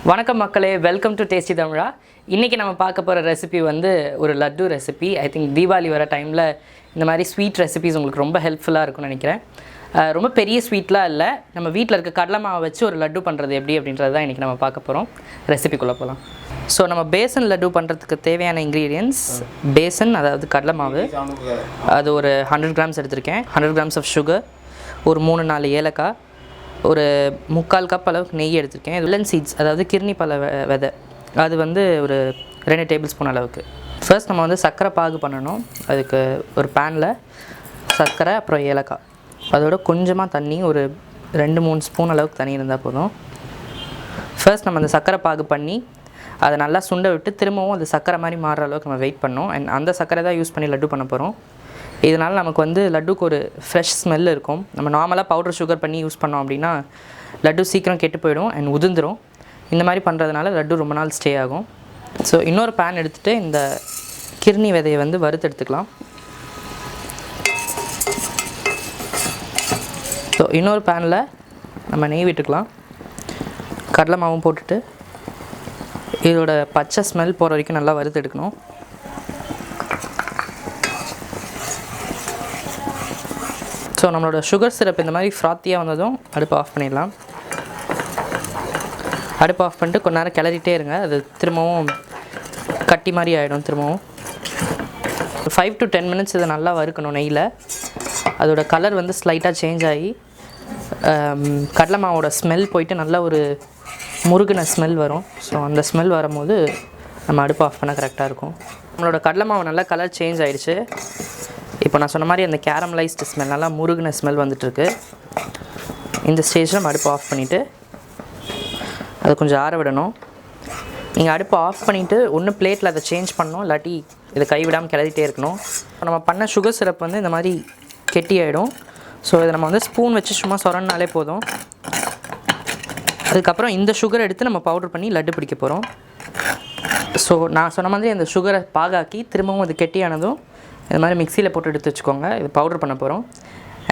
வணக்கம் மக்களே, welcome to tasty தமிழா. இன்றைக்கி நம்ம பார்க்க போகிற ரெசிபி வந்து ஒரு laddu recipe. I think Deepavali வர டைமில் இந்த மாதிரி ஸ்வீட் ரெசிபிஸ் உங்களுக்கு ரொம்ப ஹெல்ப்ஃபுல்லாக இருக்கும்னு நினைக்கிறேன். ரொம்ப பெரிய ஸ்வீட்லாம் இல்லை, நம்ம வீட்டில் இருக்க கடலை மாவை வச்சு ஒரு லட்டு பண்ணுறது எப்படி அப்படின்றது தான் இன்றைக்கி நம்ம பார்க்க போகிறோம். ரெசிபிக்குள்ளே போகலாம். ஸோ நம்ம பேசன் லட்டு பண்ணுறதுக்கு தேவையான இன்க்ரீடியன்ஸ் பேசன், அதாவது கடலை மாவு, அது ஒரு 100 கிராம்ஸ் எடுத்திருக்கேன். 100 கிராம்ஸ் ஆஃப் சுகர், ஒரு 3-4 ஏலக்காய், ஒரு 3/4 கப் அளவுக்கு நெய் எடுத்திருக்கேன். வில்லன் சீட்ஸ், அதாவது கிர்னி பழ விதை, அது வந்து ஒரு 2 டேபிள் ஸ்பூன் அளவுக்கு. ஃபர்ஸ்ட் நம்ம வந்து சர்க்கரை பாகு பண்ணணும். அதுக்கு ஒரு பேனில் சர்க்கரை, அப்புறம் ஏலக்காய், அதோட கொஞ்சமாக தண்ணி, ஒரு 2-3 ஸ்பூன் அளவுக்கு தண்ணி இருந்தால் போதும். ஃபர்ஸ்ட் நம்ம அந்த சர்க்கரை பாகு பண்ணி அதை நல்லா சுண்ட விட்டு திரும்பவும் அது சர்க்கரை மாதிரி மாறுற அளவுக்கு நம்ம வெயிட் பண்ணோம். அண்ட் அந்த சர்க்கரை தான் யூஸ் பண்ணி லட்டு பண்ண போகிறோம். இதனால் நமக்கு வந்து லட்டுக்கு ஒரு ஃப்ரெஷ் ஸ்மெல் இருக்கும். நம்ம நார்மலாக பவுடர் சுகர் பண்ணி யூஸ் பண்ணோம் அப்படின்னா லட்டு சீக்கிரம் கெட்டு போயிடும் அண்ட் உதிர்ந்துடும். இந்த மாதிரி பண்ணுறதுனால லட்டு ரொம்ப நாள் ஸ்டே ஆகும். ஸோ இன்னொரு பேன் எடுத்துகிட்டு இந்த கிர்னி விதையை வந்து வறுத்து எடுத்துக்கலாம். ஸோ இன்னொரு பேனில் நம்ம நெய் விட்டுக்கலாம். கடலை மாவும் போட்டுட்டு இதோட பச்சை ஸ்மெல் போகிற வரைக்கும் நல்லா வறுத்து எடுக்கணும். ஸோ நம்மளோட சுகர் சிரப் இந்த மாதிரி ஃப்ராத்தியாக வந்ததும் அடுப்பு ஆஃப் பண்ணிடலாம். அடுப்பு ஆஃப் பண்ணிட்டு கொஞ்ச நேரம் கிளறிட்டே இருங்க. அது திரும்பவும் கட்டி மாதிரி ஆகிடும். திரும்பவும் 5 to 10 மினிட்ஸ் இதை நல்லா வறுக்கணும் நெய்யில். அதோட கலர் வந்து ஸ்லைட்டாக சேஞ்ச் ஆகி கடலை மாவோட ஸ்மெல் போயிட்டு நல்லா ஒரு முருகின ஸ்மெல் வரும். ஸோ அந்த ஸ்மெல் வரும்போது நம்ம அடுப்பு ஆஃப் பண்ண கரெக்டாக இருக்கும். நம்மளோட கடலை மாவு நல்லா கலர் சேஞ்ச் ஆகிடுச்சு. இப்போ நான் சொன்ன மாதிரி அந்த கேரமலைஸ்டு ஸ்மெல், நல்லா முருகின ஸ்மெல் வந்துட்டுருக்கு. இந்த ஸ்டேஜில் நம்ம அடுப்பு ஆஃப் பண்ணிவிட்டு அதை கொஞ்சம் ஆற விடணும். நீங்கள் அடுப்பு ஆஃப் பண்ணிவிட்டு ஒன்று பிளேட்டில் அதை சேஞ்ச் பண்ணணும், இல்லாட்டி இதை கைவிடாமல் கிளறிட்டே இருக்கணும். நம்ம பண்ண சுகர் சிரப் வந்து இந்த மாதிரி கெட்டி ஆகிடும். ஸோ இதை நம்ம வந்து ஸ்பூன் வச்சு சும்மா சொரன்னாலே போதும். அதுக்கப்புறம் இந்த சுகரை எடுத்து நம்ம பவுடர் பண்ணி லட்டு பிடிக்க போகிறோம். ஸோ நான் சொன்ன மாதிரி அந்த சுகரை பாகாக்கி திரும்பவும் அது கெட்டியானதும் இது மாதிரி மிக்சியில் போட்டு எடுத்து வச்சுக்கோங்க. இது பவுடர் பண்ண போகிறோம்.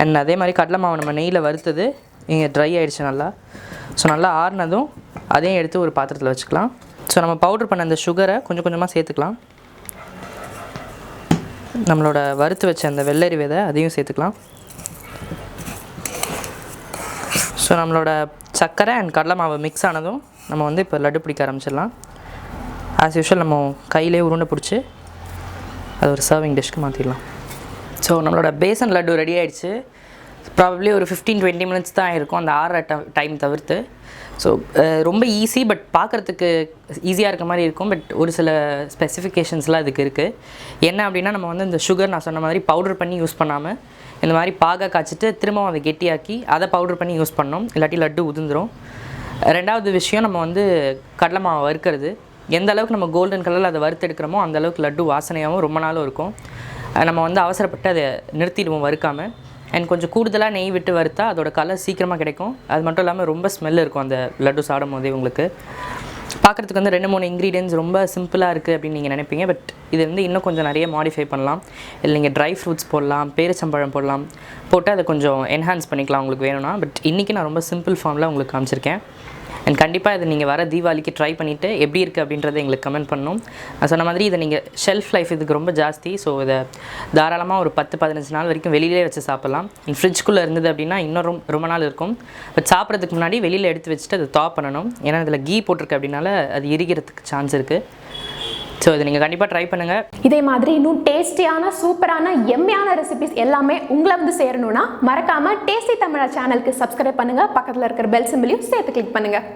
அண்ட் அதே மாதிரி கடலை மாவு நம்ம நெய்யில் வறுத்தது இங்கே ட்ரை ஆகிடுச்சு நல்லா. ஸோ நல்லா ஆறுனதும் அதையும் எடுத்து ஒரு பாத்திரத்தில் வச்சுக்கலாம். ஸோ நம்ம பவுடர் பண்ண அந்த சுகரை கொஞ்சம் கொஞ்சமாக சேர்த்துக்கலாம். நம்மளோட வறுத்து வச்ச அந்த வெள்ளரி விதை அதையும் சேர்த்துக்கலாம். ஸோ நம்மளோட சர்க்கரை அண்ட் கடலை மாவு மிக்ஸ் ஆனதும் நம்ம வந்து இப்போ லட்டு பிடிக்க ஆரம்பிச்சிடலாம். ஆஸ் யூஷுவல் நம்ம கையிலே உருண்டை பிடிச்சி அது ஒரு சர்விங் டிஷ்க்கு மாற்றிடலாம். ஸோ நம்மளோட பேசன் லட்டு ரெடி ஆகிடுச்சு. ப்ராபப்ளி ஒரு 15-20 மினிட்ஸ் தான் இருக்கும், அந்த ஆற டைம் தவிர்த்து. ஸோ ரொம்ப ஈஸி, பட் பார்க்குறதுக்கு ஈஸியாக இருக்க மாதிரி இருக்கும். பட் ஒரு சில ஸ்பெசிஃபிகேஷன்ஸ்லாம் இதுக்கு இருக்குது. என்ன அப்படின்னா, நம்ம வந்து இந்த சுகர் நான் சொன்ன மாதிரி பவுடர் பண்ணி யூஸ் பண்ணாமல் இந்த மாதிரி பாகை காய்ச்சிட்டு திரும்பவும் அதை கெட்டியாக்கி அதை பவுடர் பண்ணி யூஸ் பண்ணோம், இல்லாட்டி லட்டு உதிர்ந்துடும். ரெண்டாவது விஷயம், நம்ம வந்து கடலை மாவை வறுக்கிறது எந்த அளவுக்கு நம்ம கோல்டன் கலரில் அதை வறுத்து எடுக்கிறோமோ அந்த அளவுக்கு லட்டு வாசனையாகவும் ரொம்ப நாளும் இருக்கும். நம்ம வந்து அவசரப்பட்டு அதை நிறுத்திடுவோம் வறுக்காமல். அண்ட் கொஞ்சம் கூடுதலாக நெய் விட்டு வறுத்தா அதோட கலர் சீக்கிரமாக கிடைக்கும். அது மட்டும் இல்லாமல் ரொம்ப ஸ்மெல் இருக்கும் அந்த லட்டு சாப்பிடும் போதே. உங்களுக்கு பார்க்குறதுக்கு வந்து 2-3 இன்க்ரீடியன்ஸ் ரொம்ப சிம்பிளாக இருக்குது அப்படின்னு நீங்கள் நினைப்பீங்க. பட் இது வந்து இன்னும் கொஞ்சம் நிறைய மாடிஃபை பண்ணலாம். இல்லை நீங்கள் ட்ரை ஃப்ரூட்ஸ் போடலாம், பேரிச்சம்பழம் போடலாம், போட்டு அதை கொஞ்சம் என்ஹான்ஸ் பண்ணிக்கலாம் உங்களுக்கு வேணும்னா. பட் இன்றைக்கி நான் ரொம்ப சிம்பிள் ஃபார்மில் உங்களுக்கு காமிச்சிருக்கேன். அண்ட் கண்டிப்பாக இதை நீங்கள் வர தீபாவளிக்கு ட்ரை பண்ணிவிட்டு எப்படி இருக்குது அப்படின்றத எங்களுக்கு கமெண்ட் பண்ணணும். நான் சொன்ன மாதிரி இதை நீங்கள் ஷெல்ஃப் லைஃப் இதுக்கு ரொம்ப ஜாஸ்தி. ஸோ இதை தாராளமாக ஒரு 10-15 நாள் வரைக்கும் வெளியிலே வச்சு சாப்பிட்லாம். ஃப்ரிட்ஜ்குள்ளே இருந்தது அப்படின்னா இன்னும் ரொம்ப நாள் இருக்கும். பட் சாப்பிட்றதுக்கு முன்னாடி வெளியில் எடுத்து வச்சுட்டு அதை டாப் பண்ணணும். ஏன்னா இதில் கீ போட்டிருக்கு அப்படின்னால அது எரிக்கிறதுக்கு சான்ஸ் இருக்குது. ஸோ இதை நீங்கள் கண்டிப்பாக ட்ரை பண்ணுங்கள். இதே மாதிரி இன்னும் டேஸ்டியான, சூப்பரான, எம்மையான ரெசிபிஸ் எல்லாமே உங்களை வந்து சேரணும்னா மறக்காமல் டேஸ்டி தமிழா சேனலுக்கு சப்ஸ்கிரைப் பண்ணுங்கள். பக்கத்தில் இருக்கிற பெல் சிம்பிளையும் சேர்த்து கிளிக் பண்ணுங்கள்.